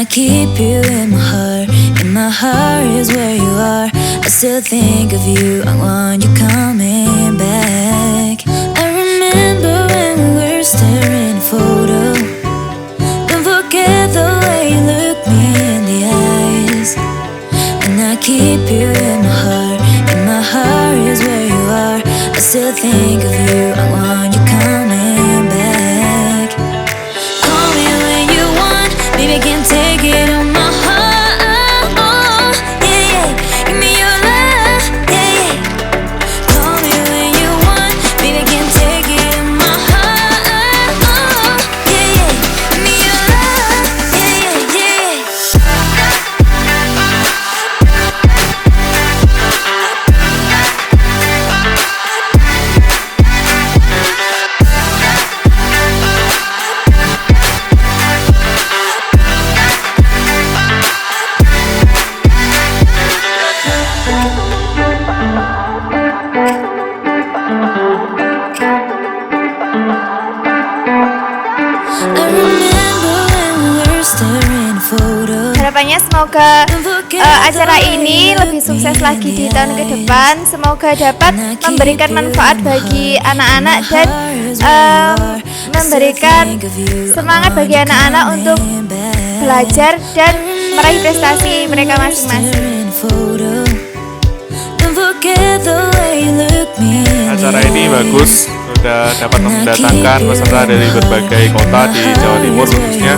I keep you in my heart is where you are. I still think of you, I want you coming back. I remember when we were staring at a photo. Don't forget the way you look me in the eyes. And I keep you in my heart is where you are. I still think of you, I want you coming back. Call me when you want, baby, I can't take it on my heart. Oh, yeah, yeah, give me your love, yeah, yeah. Call me when you want, baby, I can't take it on my heart. Oh, yeah, yeah, give me your love, yeah, yeah, yeah. I remember when we were staring at a photo. Harapannya semoga acara ini lebih sukses lagi di tahun ke depan. Semoga dapat memberikan manfaat bagi anak-anak dan memberikan semangat bagi anak-anak untuk belajar dan meraih prestasi mereka masing-masing. Acara ini bagus, sudah dapat mendatangkan peserta dari berbagai kota di Jawa Timur khususnya.